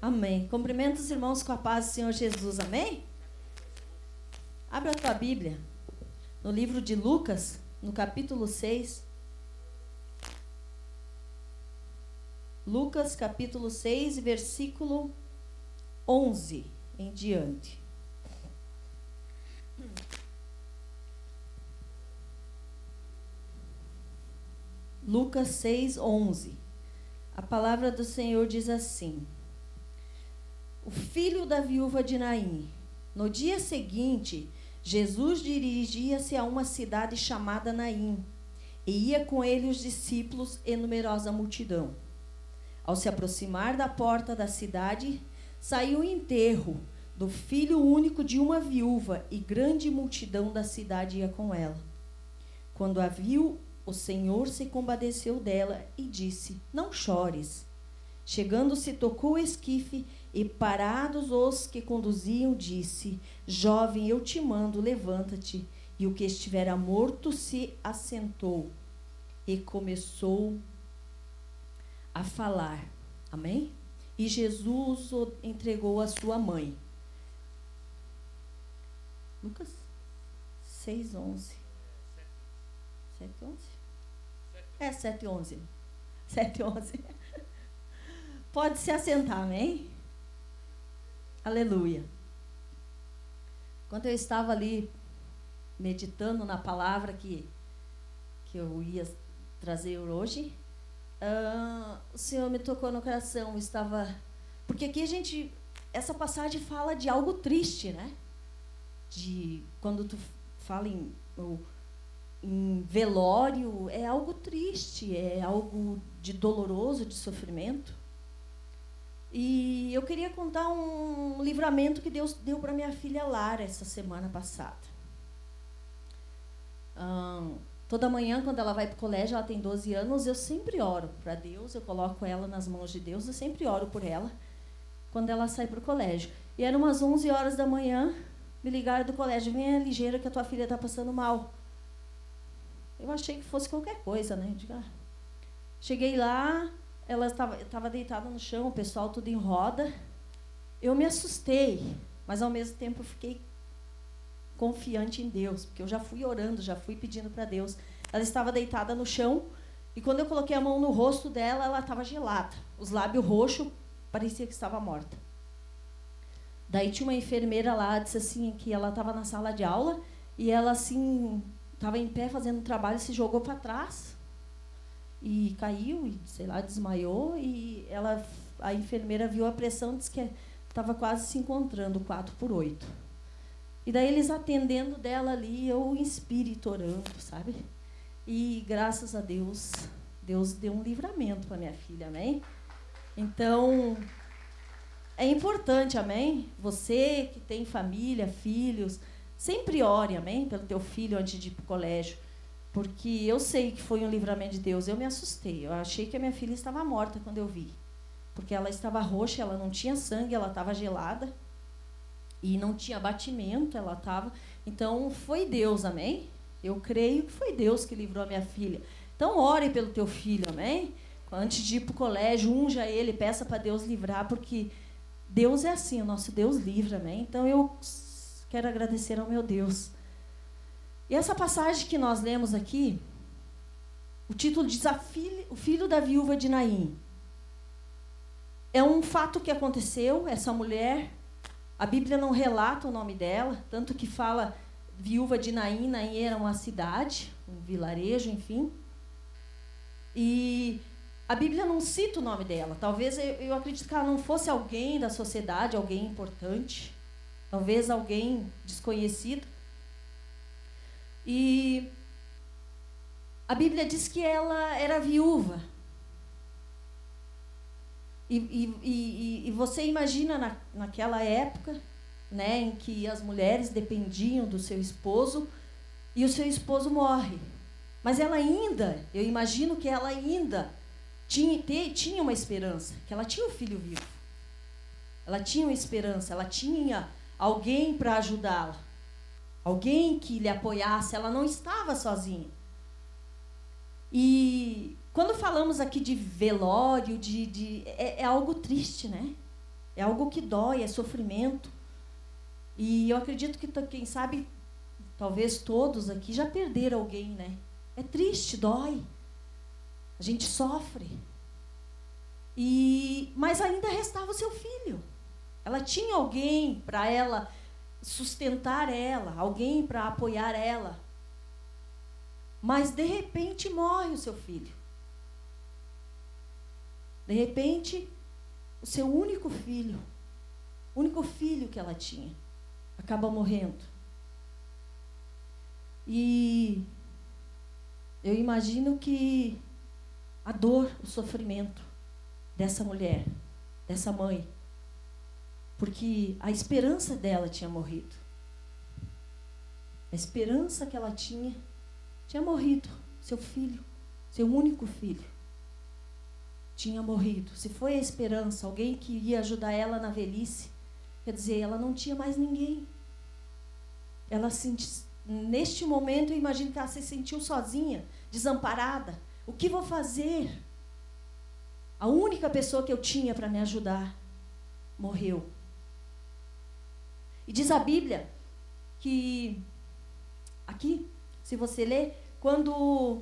Amém. Cumprimento os irmãos com a paz do Senhor Jesus. Amém? Abra a tua Bíblia no livro de Lucas, no capítulo 6. Lucas, capítulo 6, versículo 11 em diante. Lucas 6, 11. A palavra do Senhor diz assim: o filho da viúva de Naim. No dia seguinte, Jesus dirigia-se a uma cidade chamada Naim, e ia com ele os discípulos e numerosa multidão. Ao se aproximar da porta da cidade, saiu o enterro do filho único de uma viúva, e grande multidão da cidade ia com ela. Quando a viu, o Senhor se compadeceu dela e disse: não chores. Chegando-se, tocou o esquife, e parados os que conduziam, disse: jovem, eu te mando, levanta-te. E o que estivera morto se assentou e começou a falar. Amém? E Jesus o entregou à sua mãe. Lucas 6:11. 7:11? É 7:11. 7:11. Pode se assentar, amém? Aleluia. Quando eu estava ali meditando na palavra que eu ia trazer hoje, o Senhor me tocou no coração. Porque aqui essa passagem fala de algo triste, né? Quando tu fala em velório, é algo triste, é algo de doloroso, de sofrimento. E eu queria contar um livramento que Deus deu para minha filha Lara essa semana passada. Toda manhã, quando ela vai para o colégio, ela tem 12 anos, eu sempre oro para Deus, eu coloco ela nas mãos de Deus, eu sempre oro por ela quando ela sai para o colégio. E eram umas 11 horas da manhã, me ligaram do colégio: venha ligeira que a tua filha está passando mal. Eu achei que fosse qualquer coisa, né? Cheguei lá, ela estava deitada no chão, o pessoal tudo em roda. Eu me assustei, mas ao mesmo tempo eu fiquei confiante em Deus, porque eu já fui orando, já fui pedindo para Deus. Ela estava deitada no chão, e quando eu coloquei a mão no rosto dela, ela estava gelada. Os lábios roxos, parecia que estava morta. Daí tinha uma enfermeira lá, disse assim, que ela estava na sala de aula, e ela assim, estava em pé fazendo trabalho, se jogou para trás, e caiu, e sei lá, desmaiou, e a enfermeira viu a pressão, disse que estava quase se encontrando, 4/8. E daí eles atendendo dela ali, eu em espírito orando, sabe? E graças a Deus, Deus deu um livramento para minha filha, amém? Então, é importante, amém? Você que tem família, filhos, sempre ore, amém? Pelo teu filho antes de ir para o colégio. Porque eu sei que foi um livramento de Deus. Eu me assustei. Eu achei que a minha filha estava morta quando eu vi. Porque ela estava roxa, ela não tinha sangue, ela estava gelada. E não tinha batimento, ela estava... Então, foi Deus, amém? Eu creio que foi Deus que livrou a minha filha. Então, ore pelo teu filho, amém? Antes de ir para o colégio, unja ele, peça para Deus livrar, porque Deus é assim, o nosso Deus livra, amém? Então, eu quero agradecer ao meu Deus. E essa passagem que nós lemos aqui, o título diz: o filho da viúva de Naim. É um fato que aconteceu, essa mulher... A Bíblia não relata o nome dela, tanto que fala viúva de Naim. Naim era uma cidade, um vilarejo, enfim. E a Bíblia não cita o nome dela. Talvez eu acredito que ela não fosse alguém da sociedade, alguém importante. Talvez alguém desconhecido. E a Bíblia diz que ela era viúva. E você imagina naquela época, né, em que as mulheres dependiam do seu esposo e o seu esposo morre. Mas ela ainda, eu imagino que ela ainda tinha uma esperança, que ela tinha um filho vivo. Ela tinha uma esperança, ela tinha alguém para ajudá-la, alguém que lhe apoiasse, ela não estava sozinha. E quando falamos aqui de velório, é algo triste, né? É algo que dói, é sofrimento. E eu acredito que, quem sabe, talvez todos aqui já perderam alguém, né? É triste, dói. A gente sofre. Mas ainda restava o seu filho. Ela tinha alguém para ela sustentar ela, alguém para apoiar ela. Mas, de repente, morre o seu filho. De repente, o seu único filho que ela tinha, acaba morrendo. E eu imagino que a dor, o sofrimento dessa mulher, dessa mãe, porque a esperança dela tinha morrido. A esperança que ela tinha morrido. Seu filho, seu único filho, tinha morrido. Se foi a esperança, alguém que ia ajudar ela na velhice, quer dizer, ela não tinha mais ninguém. Ela neste momento, eu imagino que ela se sentiu sozinha, desamparada. O que vou fazer? A única pessoa que eu tinha para me ajudar morreu. E diz a Bíblia que, aqui, se você ler, quando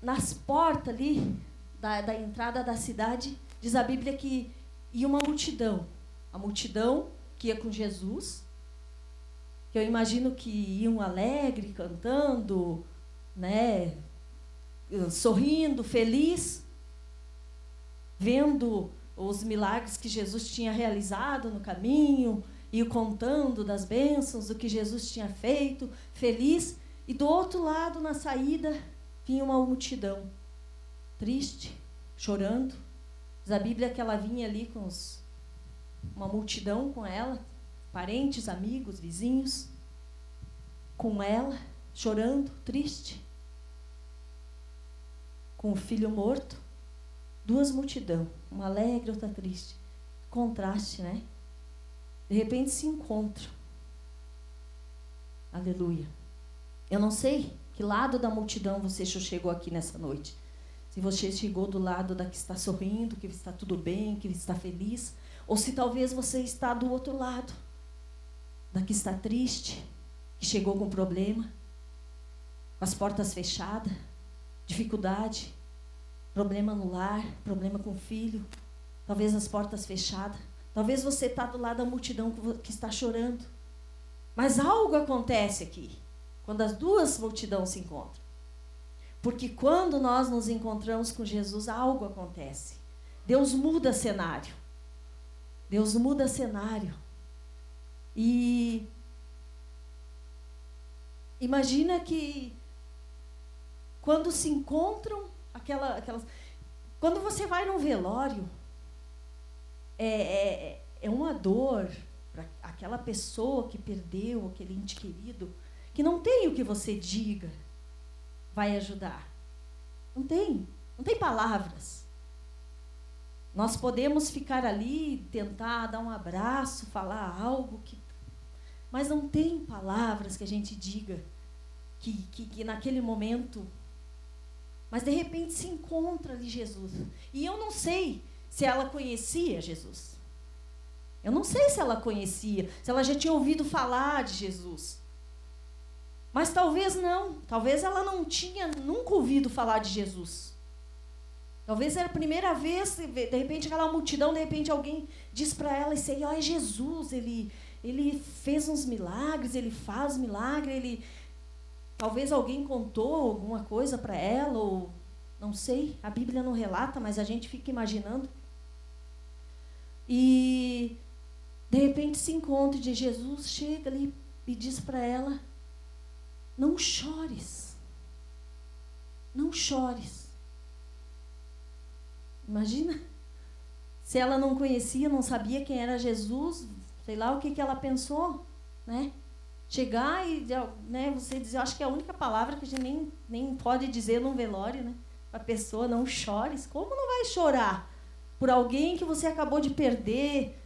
nas portas ali da entrada da cidade, diz a Bíblia que ia uma multidão. A multidão que ia com Jesus, que eu imagino que iam alegre, cantando, né, sorrindo, feliz, vendo os milagres que Jesus tinha realizado no caminho, e contando das bênçãos, do que Jesus tinha feito, feliz. E do outro lado, na saída, vinha uma multidão, triste, chorando. Diz a Bíblia que ela vinha ali com uma multidão com ela, parentes, amigos, vizinhos, com ela, chorando, triste, com o filho morto. Duas multidões, uma alegre, outra triste. Contraste, né? De repente se encontram. Aleluia. Eu não sei que lado da multidão você chegou aqui nessa noite. Se você chegou do lado da que está sorrindo, que está tudo bem, que está feliz, ou se talvez você está do outro lado, da que está triste, que chegou com problema, com as portas fechadas, dificuldade, problema no lar, problema com o filho, talvez as portas fechadas. Talvez você está do lado da multidão que está chorando. Mas algo acontece aqui, quando as duas multidões se encontram. Porque quando nós nos encontramos com Jesus, algo acontece. Deus muda cenário. Deus muda cenário. E imagina que quando se encontram aquelas... Quando você vai num velório, é uma dor para aquela pessoa que perdeu aquele ente querido, que não tem o que você diga vai ajudar. Não tem palavras. Nós podemos ficar ali, tentar dar um abraço, falar algo, mas não tem palavras que a gente diga que naquele momento... Mas de repente se encontra ali Jesus. E eu não sei se ela conhecia Jesus. Eu não sei se ela conhecia, se ela já tinha ouvido falar de Jesus. Mas talvez não. Talvez ela não tinha nunca ouvido falar de Jesus. Talvez era a primeira vez, de repente aquela multidão, de repente alguém diz para ela, isso aí, ó, é Jesus, ele fez uns milagres, ele faz milagre, talvez alguém contou alguma coisa para ela, ou não sei, a Bíblia não relata, mas a gente fica imaginando. E de repente se encontra de Jesus, chega ali e diz para ela, não chores. Não chores. Imagina, se ela não conhecia, não sabia quem era Jesus, sei lá o que ela pensou, né? Chegar e, né, você dizer, acho que é a única palavra que a gente nem pode dizer num velório, né? A pessoa, não chores. Como não vai chorar por alguém que você acabou de perder?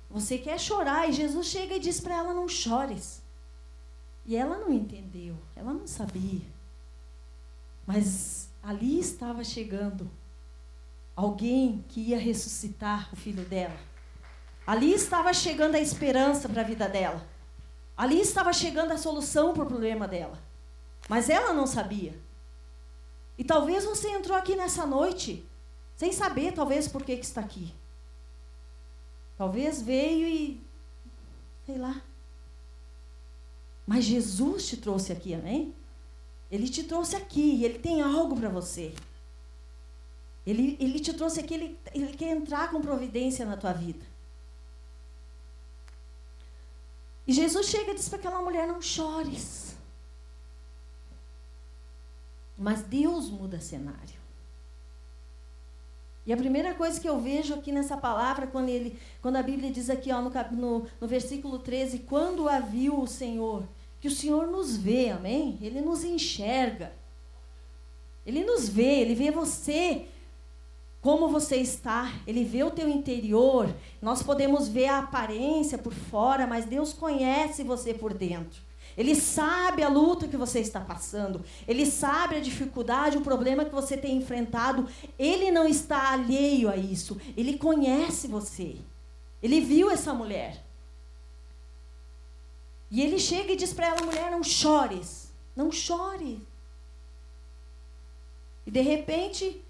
Você quer chorar e Jesus chega e diz para ela, não chores. E ela não entendeu, ela não sabia. Mas ali estava chegando alguém que ia ressuscitar o filho dela. Ali estava chegando a esperança para a vida dela. Ali estava chegando a solução para o problema dela. Mas ela não sabia. E talvez você entrou aqui nessa noite sem saber, talvez, por que está aqui. Talvez veio e... sei lá. Mas Jesus te trouxe aqui, amém? Ele te trouxe aqui e Ele tem algo para você. Ele te trouxe aqui, ele quer entrar com providência na tua vida. E Jesus chega e diz para aquela mulher, não chores. Mas Deus muda cenário. E a primeira coisa que eu vejo aqui nessa palavra, quando a Bíblia diz aqui ó, no versículo 13, quando a viu o Senhor, que o Senhor nos vê, amém? Ele nos enxerga. Ele nos vê, Ele vê você, como você está, Ele vê o teu interior. Nós podemos ver a aparência por fora, mas Deus conhece você por dentro. Ele sabe a luta que você está passando. Ele sabe a dificuldade, o problema que você tem enfrentado. Ele não está alheio a isso. Ele conhece você. Ele viu essa mulher. E ele chega e diz para ela, mulher, não chores. Não chore. E de repente,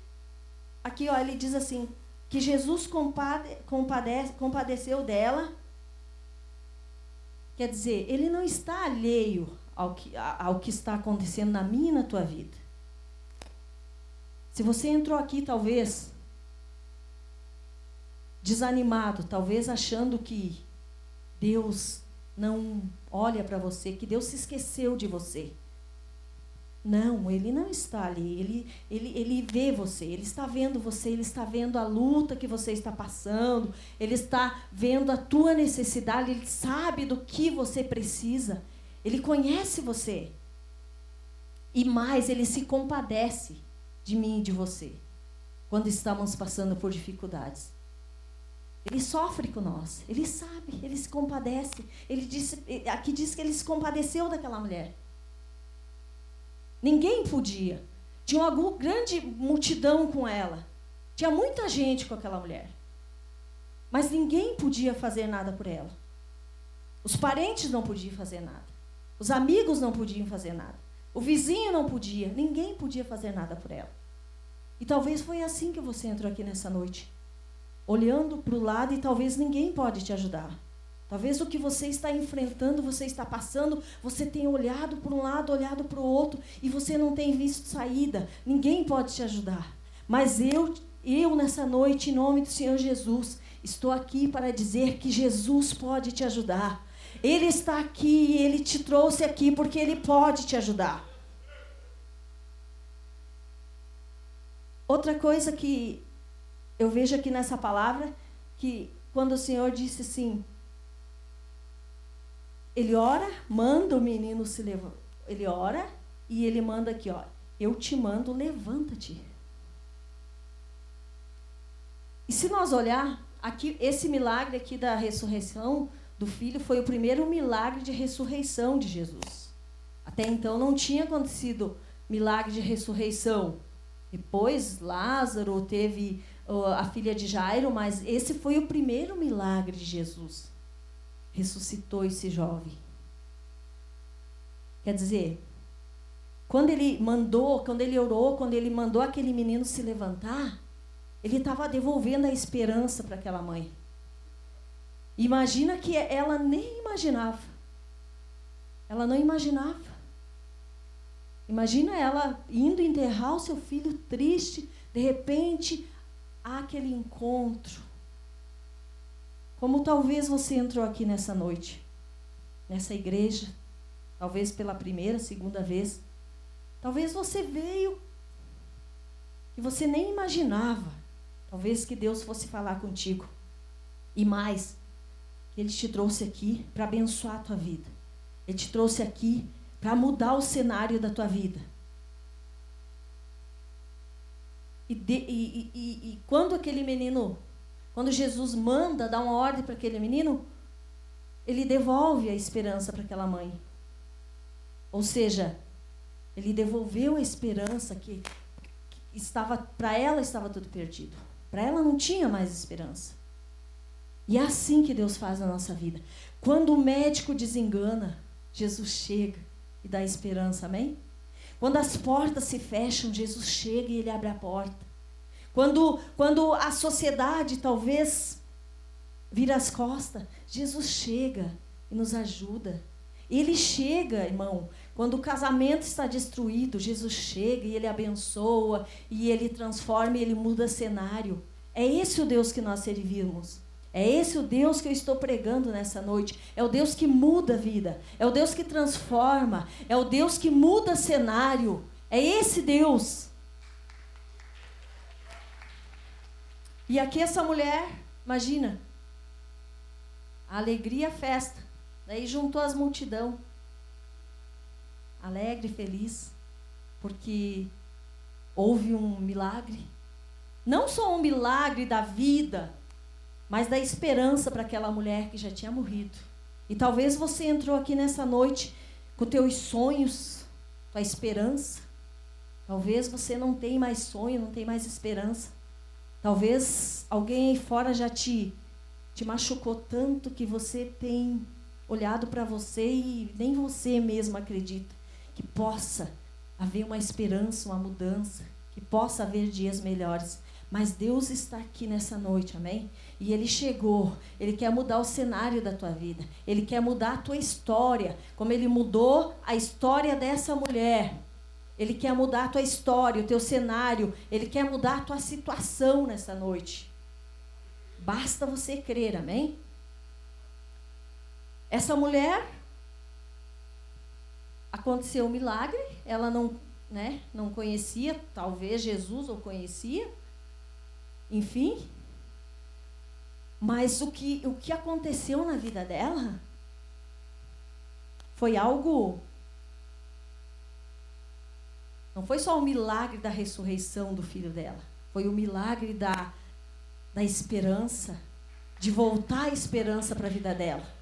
aqui ó, ele diz assim, que Jesus compadeceu dela. Quer dizer, ele não está alheio ao que está acontecendo na minha e na tua vida. Se você entrou aqui, talvez, desanimado, talvez achando que Deus não olha para você, que Deus se esqueceu de você. Não, Ele não está ali, ele vê você, Ele está vendo você, Ele está vendo a luta que você está passando, Ele está vendo a tua necessidade, Ele sabe do que você precisa, Ele conhece você. E mais, Ele se compadece de mim e de você, quando estamos passando por dificuldades. Ele sofre com nós, Ele sabe, Ele se compadece. Aqui diz que Ele se compadeceu daquela mulher. Ninguém podia. Tinha uma grande multidão com ela. Tinha muita gente com aquela mulher. Mas ninguém podia fazer nada por ela. Os parentes não podiam fazer nada. Os amigos não podiam fazer nada. O vizinho não podia. Ninguém podia fazer nada por ela. E talvez foi assim que você entrou aqui nessa noite. Olhando para o lado e talvez ninguém pode te ajudar. Talvez o que você está enfrentando, você está passando, você tenha olhado para um lado, olhado para o outro, e você não tem visto saída. Ninguém pode te ajudar. Mas eu nessa noite, em nome do Senhor Jesus, estou aqui para dizer que Jesus pode te ajudar. Ele está aqui e Ele te trouxe aqui porque Ele pode te ajudar. Outra coisa que eu vejo aqui nessa palavra, que quando o Senhor disse assim, Ele ora, manda o menino se levantar. Ele ora e Ele manda aqui, ó, eu te mando, levanta-te. E se nós olhar, aqui, esse milagre aqui da ressurreição do filho foi o primeiro milagre de ressurreição de Jesus. Até então não tinha acontecido milagre de ressurreição. Depois Lázaro teve a filha de Jairo, mas esse foi o primeiro milagre de Jesus. Ressuscitou esse jovem. Quer dizer, quando ele orou, quando ele mandou aquele menino se levantar, ele estava devolvendo a esperança para aquela mãe. Imagina que ela nem imaginava. Ela não imaginava. Imagina ela indo enterrar o seu filho triste, de repente, há aquele encontro. Como talvez você entrou aqui nessa noite, nessa igreja, talvez pela primeira, segunda vez. Talvez você veio e você nem imaginava. Talvez que Deus fosse falar contigo. E mais, Ele te trouxe aqui para abençoar a tua vida. Ele te trouxe aqui para mudar o cenário da tua vida. E quando aquele menino, quando Jesus manda, dá uma ordem para aquele menino, Ele devolve a esperança para aquela mãe. Ou seja, Ele devolveu a esperança que estava, para ela estava tudo perdido. Para ela não tinha mais esperança. E é assim que Deus faz na nossa vida. Quando o médico desengana, Jesus chega e dá esperança, amém? Quando as portas se fecham, Jesus chega e Ele abre a porta. Quando a sociedade talvez vira as costas, Jesus chega e nos ajuda. Ele chega, irmão, quando o casamento está destruído, Jesus chega e Ele abençoa, e Ele transforma e Ele muda cenário. É esse o Deus que nós servimos. É esse o Deus que eu estou pregando nessa noite. É o Deus que muda a vida. É o Deus que transforma. É o Deus que muda cenário. É esse Deus. E aqui essa mulher, imagina, a alegria, a festa. Daí juntou as multidão. Alegre, feliz, porque houve um milagre. Não só um milagre da vida, mas da esperança para aquela mulher que já tinha morrido. E talvez você entrou aqui nessa noite com teus sonhos, tua esperança. Talvez você não tem mais sonho, não tem mais esperança. Talvez alguém aí fora já te machucou tanto que você tem olhado para você e nem você mesmo acredita que possa haver uma esperança, uma mudança, que possa haver dias melhores. Mas Deus está aqui nessa noite, amém? E Ele chegou, Ele quer mudar o cenário da tua vida. Ele quer mudar a tua história, como Ele mudou a história dessa mulher. Ele quer mudar a tua história, o teu cenário. Ele quer mudar a tua situação nessa noite. Basta você crer, amém? Essa mulher, aconteceu um milagre, ela não conhecia, talvez Jesus ou conhecia, enfim, mas o que aconteceu na vida dela foi algo, não foi só o milagre da ressurreição do filho dela, foi o milagre da esperança, de voltar a esperança para a vida dela.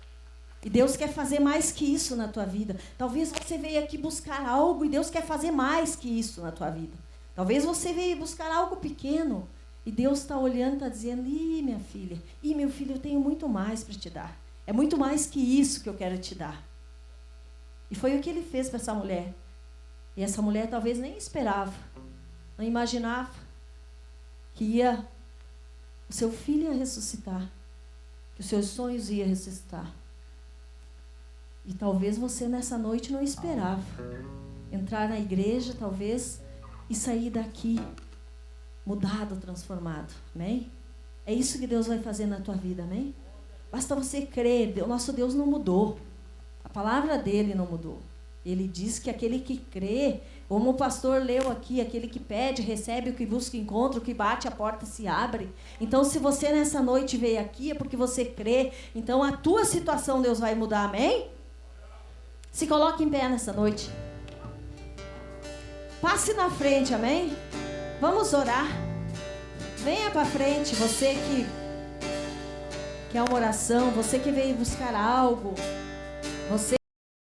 E Deus quer fazer mais que isso na tua vida. Talvez você veio aqui buscar algo e Deus quer fazer mais que isso na tua vida. Talvez você veio buscar algo pequeno e Deus está olhando e está dizendo: ih, minha filha, ih, meu filho, eu tenho muito mais para te dar. É muito mais que isso que eu quero te dar. E foi o que Ele fez para essa mulher. E essa mulher talvez nem esperava, não imaginava que o seu filho ia ressuscitar, que os seus sonhos iam ressuscitar. E talvez você nessa noite não esperava entrar na igreja, talvez, e sair daqui mudado, transformado, amém? É isso que Deus vai fazer na tua vida, amém? Basta você crer, o nosso Deus não mudou, a palavra dele não mudou. Ele diz que aquele que crê, como o pastor leu aqui, aquele que pede, recebe, o que busca, encontra, o que bate, a porta se abre. Então, se você nessa noite veio aqui, é porque você crê. Então, a tua situação Deus vai mudar, amém? Se coloque em pé nessa noite. Passe na frente, amém? Vamos orar. Venha para frente, você que quer uma oração, você que veio buscar algo, você